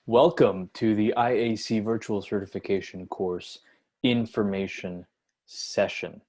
Welcome to the IAC Virtual Certification Course information session.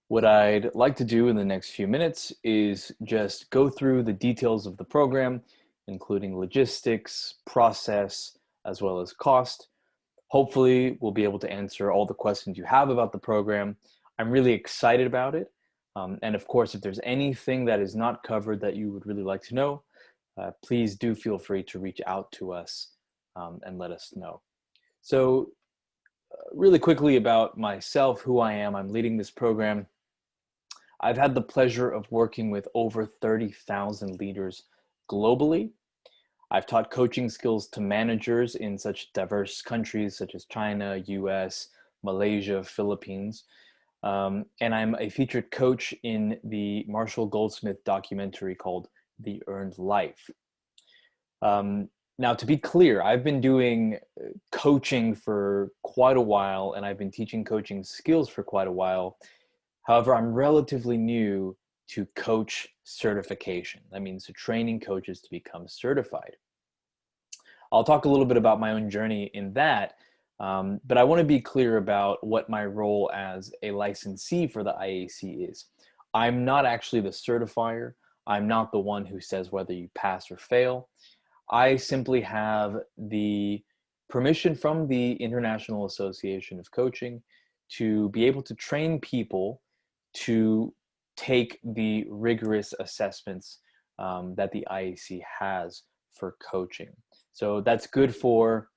What I'd like to do in the next few minutes is just go through the details of the program, including logistics, process, as well as cost. Hopefully, we'll be able to answer all the questions you have about the program. I'm really excited about it. And of course, if there's anything that is not covered that you would really like to know, please do feel free to reach out to us and let us know. So really quickly about myself, who I am, I'm leading this program. I've had the pleasure of working with over 30,000 leaders globally. I've taught coaching skills to managers in such diverse countries such as China, US, Malaysia, Philippines. And I'm a featured coach in the Marshall Goldsmith documentary called The Earned Life. Now, to be clear, I've been doing coaching for quite a while, and I've been teaching coaching skills for quite a while. However, I'm relatively new to coach certification. That means to training coaches to become certified. I'll talk a little bit about my own journey in that, but I want to be clear about what my role as a licensee for the IAC is. I'm not actually the certifier. I'm not the one who says whether you pass or fail. I simply have the permission from the International Association of Coaching to be able to train people to take the rigorous assessments that the IAC has for coaching. So that's good for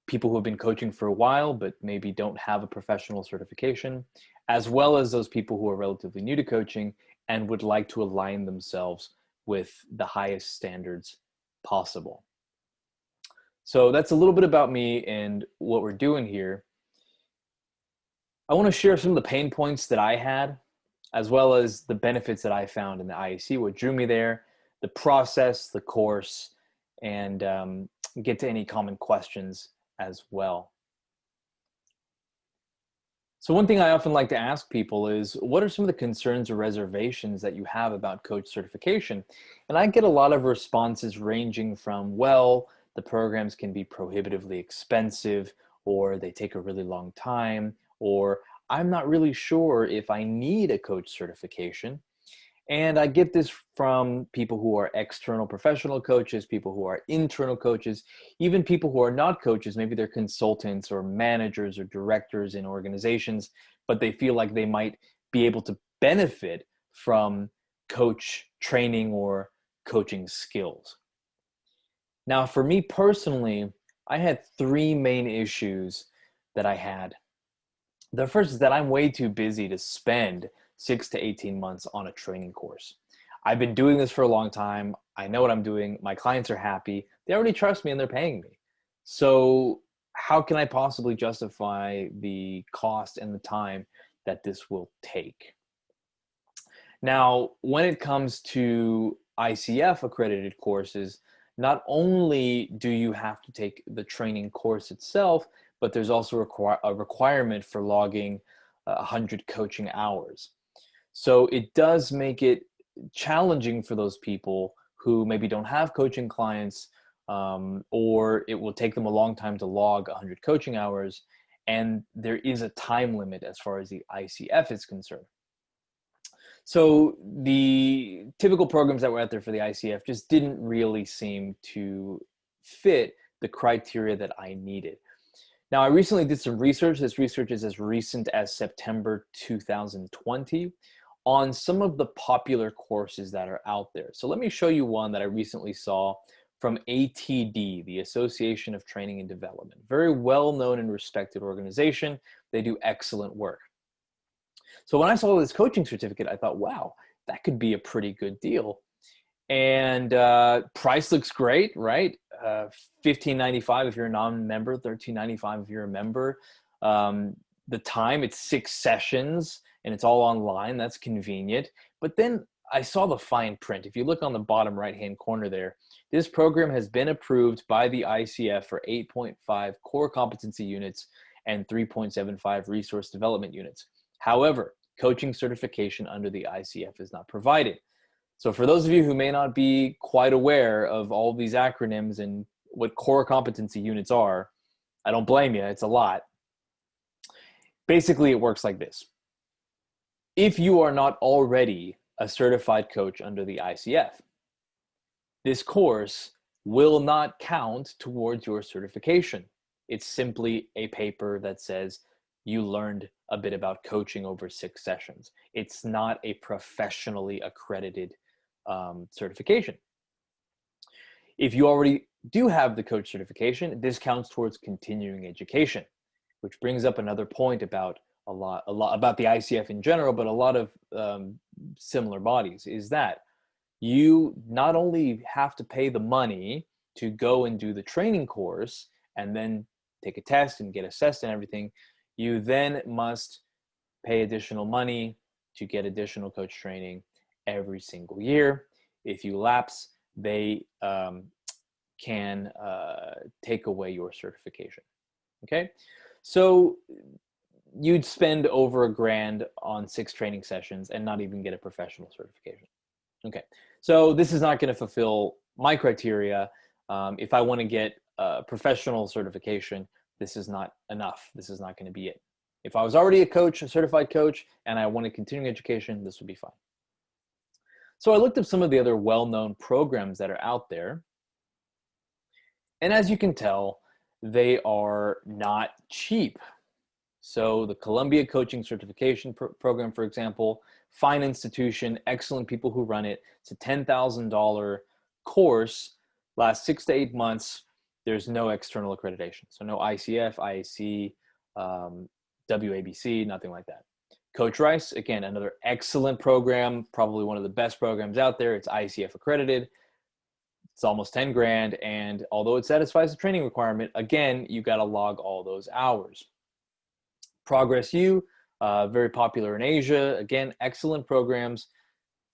people who have been coaching for a while but maybe don't have a professional certification, as well as those people who are relatively new to coaching and would like to align themselves with the highest standards possible. So that's a little bit about me and what we're doing here. I want to share some of the pain points that I had, as well as the benefits that I found in the IAC, what drew me there, the process, the course, and get to any common questions as well. So one thing I often like to ask people is, what are some of the concerns or reservations that you have about coach certification? And I get a lot of responses ranging from, well, the programs can be prohibitively expensive, or they take a really long time, or I'm not really sure if I need a coach certification. And I get this from people who are external professional coaches, people who are internal coaches, even people who are not coaches. Maybe they're consultants or managers or directors in organizations, but they feel like they might be able to benefit from coach training or coaching skills. Now, for me personally, I had three main issues that I had. The first is that I'm way too busy to spend 6 to 18 months on a training course. I've been doing this for a long time. I know what I'm doing. My clients are happy. They already trust me and they're paying me. So how can I possibly justify the cost and the time that this will take? Now, when it comes to ICF accredited courses, not only do you have to take the training course itself, but there's also a requirement for logging 100 coaching hours. So it does make it challenging for those people who maybe don't have coaching clients, or it will take them a long time to log 100 coaching hours. And there is a time limit as far as the ICF is concerned. So the typical programs that were out there for the ICF just didn't really seem to fit the criteria that I needed. Now, I recently did some research. This research is as recent as September 2020 on some of the popular courses that are out there. So let me show you one that I recently saw from ATD, the Association of Training and Development. Very well-known and respected organization. They do excellent work. So when I saw this coaching certificate, I thought, wow, that could be a pretty good deal. And price looks great, right? $15.95 if you're a non-member, $13.95 if you're a member. The time, it's 6 sessions and it's all online. That's convenient. But then I saw the fine print. If you look on the bottom right-hand corner there, this program has been approved by the ICF for 8.5 core competency units and 3.75 resource development units. However, coaching certification under the ICF is not provided. So for those of you who may not be quite aware of all these acronyms and what core competency units are, I don't blame you. It's a lot. Basically, it works like this. If you are not already a certified coach under the ICF, this course will not count towards your certification. It's simply a paper that says you learned a bit about coaching over 6 sessions. It's not a professionally accredited certification. If you already do have the coach certification, this counts towards continuing education, which brings up another point about a lot about the ICF in general, but a lot of similar bodies, is that you not only have to pay the money to go and do the training course and then take a test and get assessed and everything, you then must pay additional money to get additional coach training every single year. If you lapse, they can take away your certification. Okay, so you'd spend over $1,000 on 6 training sessions and not even get a professional certification. Okay, so this is not going to fulfill my criteria. If I want to get a professional certification, this is not enough. This is not going to be it. If I was already a coach, a certified coach, and I wanted continuing education, this would be fine. So I looked up some of the other well-known programs that are out there. And as you can tell, they are not cheap. So the Columbia Coaching Certification Program, for example, fine institution, excellent people who run it. It's a $10,000 course, lasts 6 to 8 months. There's no external accreditation. So no ICF, IAC, WABC, nothing like that. Coach Rice, again, another excellent program, probably one of the best programs out there. It's ICF accredited. It's almost 10 grand. And although it satisfies the training requirement, again, you got to log all those hours. Progress U, very popular in Asia. Again, excellent programs,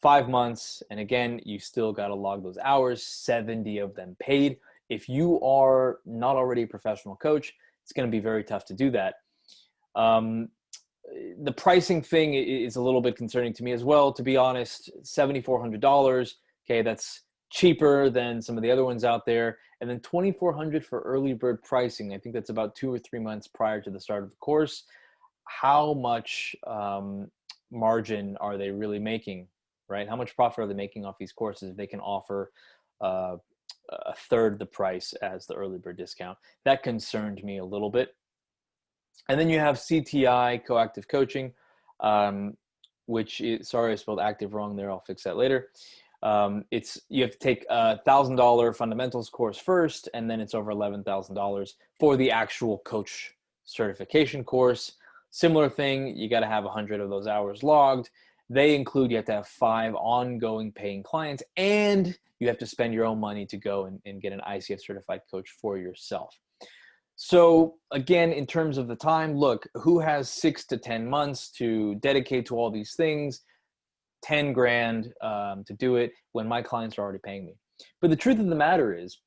5 months. And again, you still got to log those hours, 70 of them paid. If you are not already a professional coach, it's going to be very tough to do that. The pricing thing is a little bit concerning to me as well, to be honest. $7,400. Okay, that's cheaper than some of the other ones out there. And then $2,400 for early bird pricing. I think that's about 2 or 3 months prior to the start of the course. How much margin are they really making, right? How much profit are they making off these courses if they can offer a third the price as the early bird discount? That concerned me a little bit. And then you have CTI, Coactive Coaching, which is, sorry, I spelled active wrong there. I'll fix that later. You have to take a $1,000 fundamentals course first, and then it's over $11,000 for the actual coach certification course. Similar thing, you got to have 100 of those hours logged. They include, you have to have 5 ongoing paying clients, and you have to spend your own money to go and get an ICF certified coach for yourself. So again, in terms of the time, look, who has 6 to 10 months to dedicate to all these things? 10 grand to do it when my clients are already paying me. But the truth of the matter is,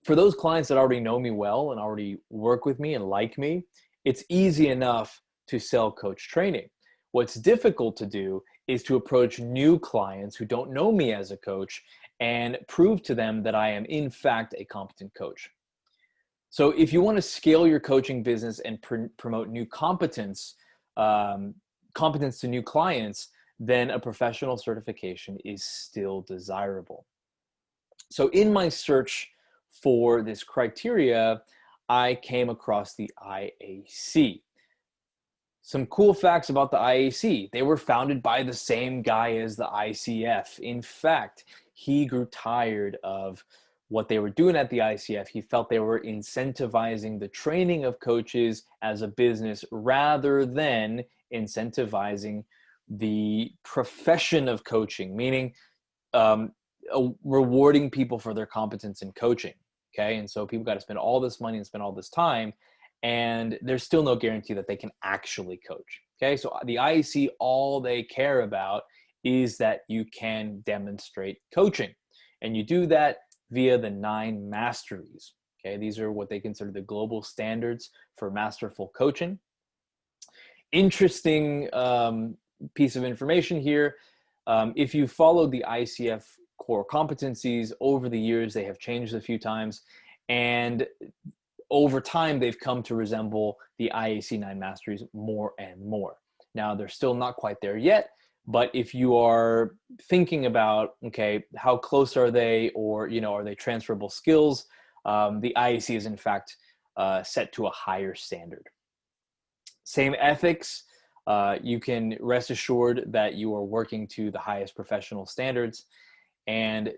for those clients that already know me well and already work with me and like me, it's easy enough to sell coach training. What's difficult to do is to approach new clients who don't know me as a coach and prove to them that I am in fact a competent coach. So if you want to scale your coaching business and promote new competence to new clients, then a professional certification is still desirable. So in my search for this criteria, I came across the IAC. Some cool facts about the IAC. They were founded by the same guy as the ICF. In fact, he grew tired of what they were doing at the ICF. He felt they were incentivizing the training of coaches as a business rather than incentivizing the profession of coaching, meaning rewarding people for their competence in coaching. Okay, and so people got to spend all this money and spend all this time, and there's still no guarantee that they can actually coach. Okay, so the IAC, all they care about is that you can demonstrate coaching, and you do that via the 9 masteries. Okay, these are what they consider the global standards for masterful coaching. Interesting piece of information here. If you follow the ICF core competencies over the years, they have changed a few times, And over time, they've come to resemble the IAC 9 Masteries more and more. Now, they're still not quite there yet, but if you are thinking about, okay, how close are they, or, are they transferable skills? The IAC is in fact set to a higher standard. Same ethics. You can rest assured that you are working to the highest professional standards. And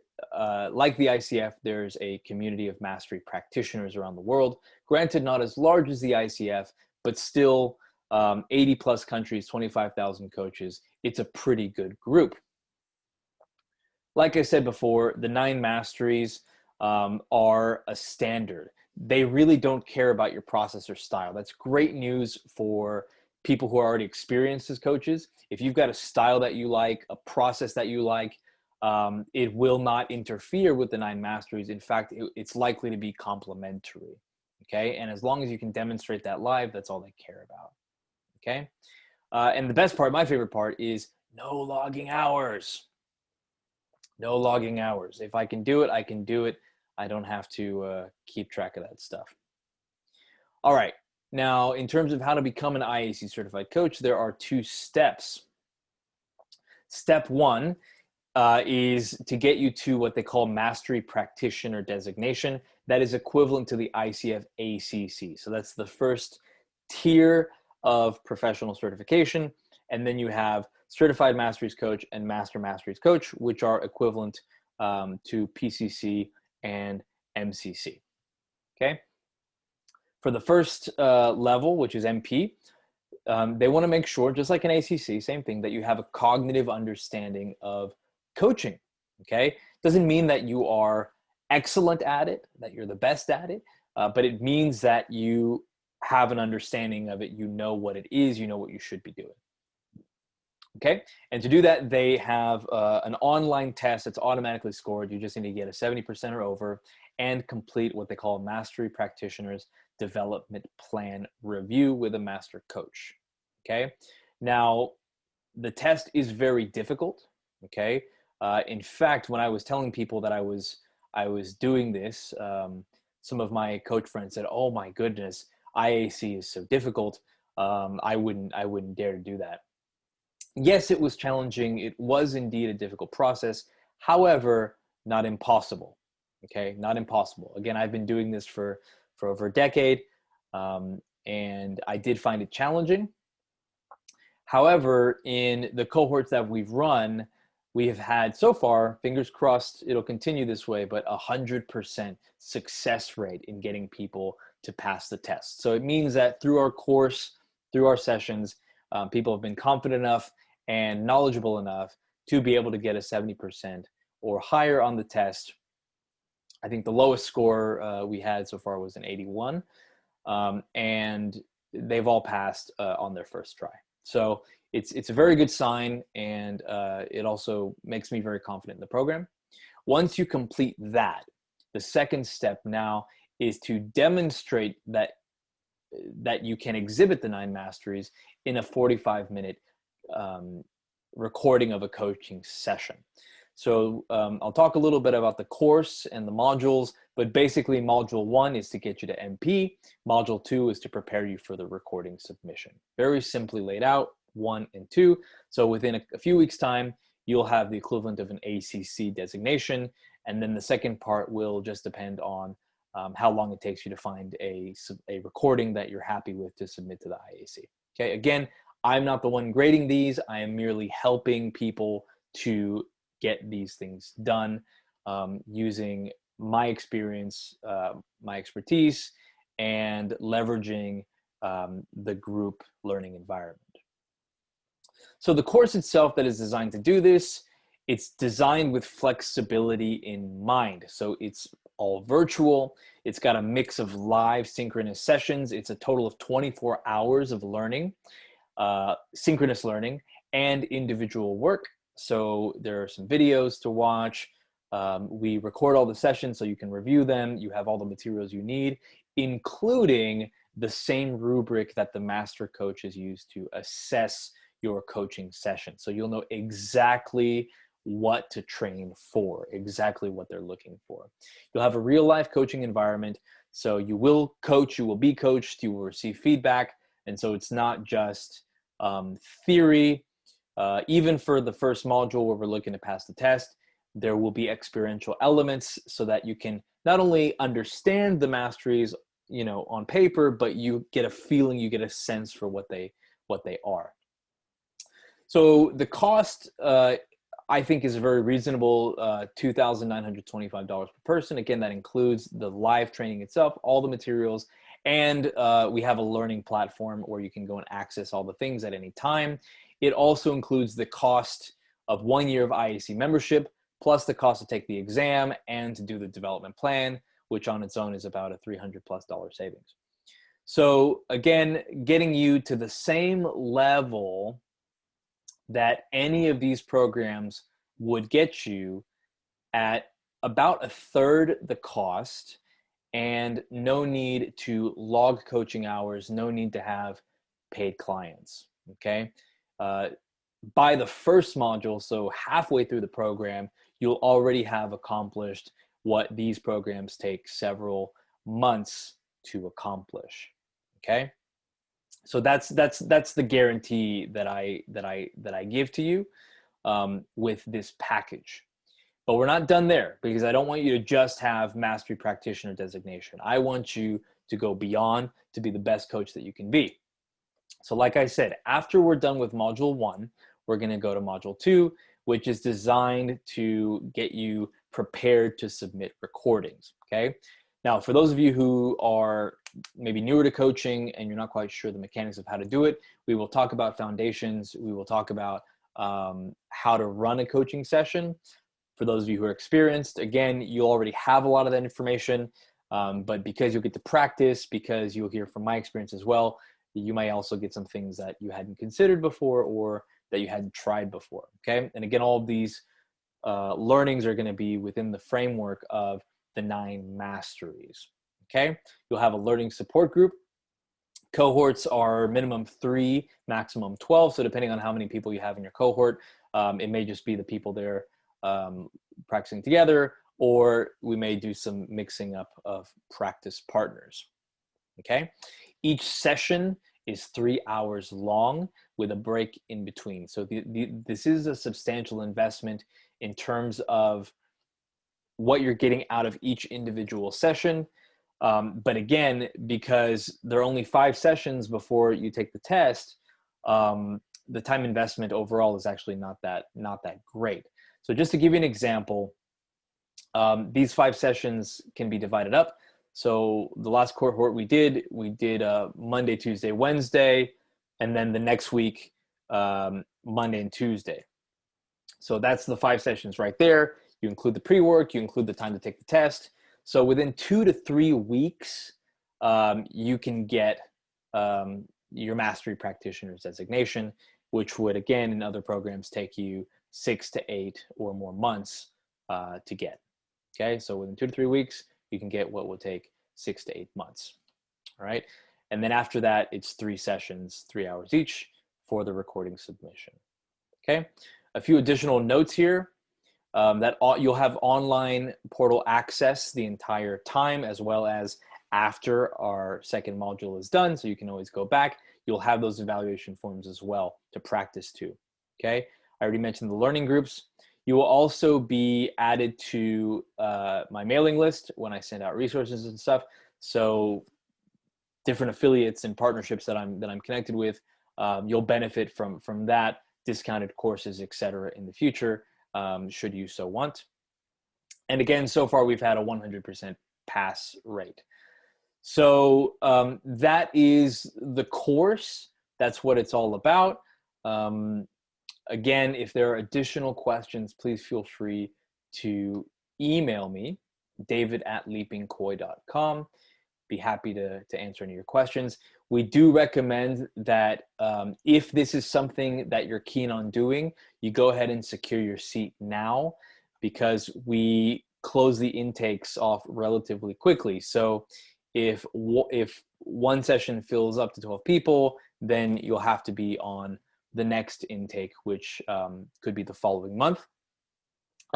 like the ICF, there's a community of mastery practitioners around the world. Granted, not as large as the ICF, but still 80 plus countries, 25,000 coaches. It's a pretty good group. Like I said before, the 9 masteries are a standard. They really don't care about your process or style. That's great news for people who are already experienced as coaches. If you've got a style that you like, a process that you like, it will not interfere with the 9 masteries. In fact, it's likely to be complementary. Okay. And as long as you can demonstrate that live, that's all they care about. Okay. And the best part, my favorite part, is no logging hours. No logging hours. If I can do it, I can do it. I don't have to keep track of that stuff. All right. Now, in terms of how to become an IAC certified coach, there are 2 steps. Step 1 is to get you to what they call mastery practitioner designation. That is equivalent to the ICF ACC. So that's the first tier of professional certification. And then you have certified masteries coach and master masteries coach, which are equivalent to PCC and MCC. Okay. For the first level, which is MP, they want to make sure, just like an ACC, same thing, that you have a cognitive understanding of coaching. Okay. Doesn't mean that you are excellent at it, that you're the best at it, but it means that you have an understanding of it. You know what it is, you know what you should be doing. Okay. And to do that, they have an online test that's automatically scored. You just need to get a 70% or over and complete what they call Mastery Practitioners Development Plan Review with a master coach. Okay. Now, the test is very difficult. Okay. In fact, when I was telling people that I was doing this, some of my coach friends said, "Oh my goodness, IAC is so difficult. I wouldn't dare to do that." Yes, it was challenging. It was indeed a difficult process. However, not impossible. Okay, not impossible. Again, I've been doing this for over a decade, and I did find it challenging. However, in the cohorts that we've run, we have had so far, fingers crossed, it'll continue this way, but 100% success rate in getting people to pass the test. So it means that through our course, through our sessions, people have been confident enough and knowledgeable enough to be able to get a 70% or higher on the test. I think the lowest score we had so far was an 81, and they've all passed on their first try. So it's a very good sign, and it also makes me very confident in the program. Once you complete that, the second step now is to demonstrate that you can exhibit the 9 masteries in a 45-minute recording of a coaching session. So I'll talk a little bit about the course and the modules, but basically module 1 is to get you to MP. Module 2 is to prepare you for the recording submission. Very simply laid out, 1 and 2. So within a few weeks' time, you'll have the equivalent of an ACC designation. And then the second part will just depend on how long it takes you to find a recording that you're happy with to submit to the IAC. Okay, again, I'm not the one grading these. I am merely helping people to get these things done using my experience, my expertise, and leveraging the group learning environment. So the course itself that is designed to do this, it's designed with flexibility in mind. So it's all virtual. It's got a mix of live synchronous sessions. It's a total of 24 hours of learning, synchronous learning, and individual work. So there are some videos to watch. We record all the sessions so you can review them. You have all the materials you need, including the same rubric that the master coaches use to assess your coaching session. So you'll know exactly what to train for, exactly what they're looking for. You'll have a real life coaching environment. So you will coach, you will be coached, you will receive feedback. And so it's not just theory. Even for the first module where we're looking to pass the test, there will be experiential elements so that you can not only understand the masteries, on paper, but you get a feeling, you get a sense for what they are. So the cost, I think, is very reasonable, $2,925 per person. Again, that includes the live training itself, all the materials, and we have a learning platform where you can go and access all the things at any time. It also includes the cost of 1 year of IAC membership, plus the cost to take the exam and to do the development plan, which on its own is about a $300+ savings. So again, getting you to the same level that any of these programs would get you at about a third the cost, and no need to log coaching hours, no need to have paid clients, okay? By the first module, so halfway through the program, you'll already have accomplished what these programs take several months to accomplish, okay? So that's the guarantee that I give to you with this package. But we're not done there, because I don't want you to just have mastery practitioner designation. I want you to go beyond to be the best coach that you can be. So like I said, after we're done with module 1, we're going to go to module 2, which is designed to get you prepared to submit recordings, okay? Now, for those of you who are maybe newer to coaching and you're not quite sure the mechanics of how to do it, we will talk about foundations. We will talk about how to run a coaching session. For those of you who are experienced, again, you already have a lot of that information, but because you'll get to practice, because you'll hear from my experience as well, you might also get some things that you hadn't considered before or that you hadn't tried before, okay? And again, all of these learnings are gonna be within the framework of the 9 masteries, okay? You'll have a learning support group. Cohorts are minimum 3, maximum 12. So depending on how many people you have in your cohort, it may just be the people there practicing together, or we may do some mixing up of practice partners, okay? Each session is 3 hours long with a break in between. So this is a substantial investment in terms of what you're getting out of each individual session. But again, because there are only 5 sessions before you take the test, the time investment overall is actually not that great. So just to give you an example, these 5 sessions can be divided up. So the last cohort we did Monday, Tuesday, Wednesday, and then the next week, Monday and Tuesday. So that's the 5 sessions right there. You include the pre-work, you include the time to take the test. So within 2 to 3 weeks, you can get your mastery practitioner's designation, which would, again, in other programs, take you 6 to 8 or more months to get. Okay, so within 2 to 3 weeks, you can get what will take 6 to 8 months. All right, and then after that, it's 3 sessions, 3 hours each for the recording submission. Okay, a few additional notes here. That you'll have online portal access the entire time, as well as after our second module is done, so you can always go back. You'll have those evaluation forms as well to practice to, okay? I already mentioned the learning groups. You will also be added to my mailing list when I send out resources and stuff. So different affiliates and partnerships that I'm connected with, you'll benefit from that, discounted courses, etc. in the future, should you so want. And again, so far we've had a 100% pass rate. So that is the course. That's what it's all about. Again, if there are additional questions, please feel free to email me, david@leapingkoi.com. Be happy to answer any of your questions. We do recommend that if this is something that you're keen on doing, you go ahead and secure your seat now, because we close the intakes off relatively quickly. So if one session fills up to 12 people, then you'll have to be on the next intake, which could be the following month.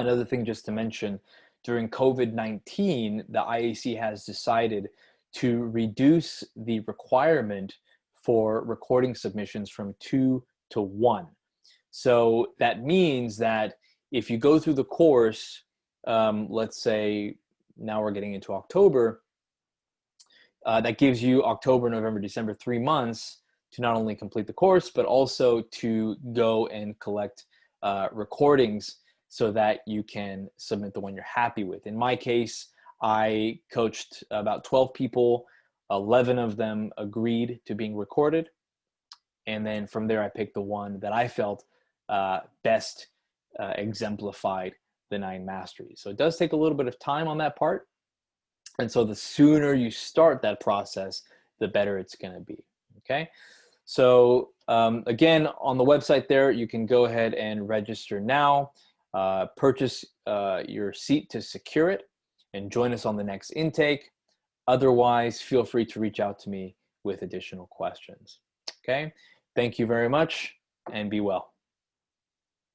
Another thing just to mention, during COVID-19, the IAC has decided to reduce the requirement for recording submissions from 2 to 1. So that means that if you go through the course, let's say now we're getting into October, that gives you October, November, December, 3 months to not only complete the course, but also to go and collect recordings so that you can submit the one you're happy with. In my case, I coached about 12 people. 11 of them agreed to being recorded. And then from there, I picked the one that I felt best exemplified the 9 masteries. So it does take a little bit of time on that part. And so the sooner you start that process, the better it's going to be. Okay. So again, on the website there, you can go ahead and register now, purchase your seat to secure it, and join us on the next intake. Otherwise, feel free to reach out to me with additional questions. Okay. Thank you very much, and be well.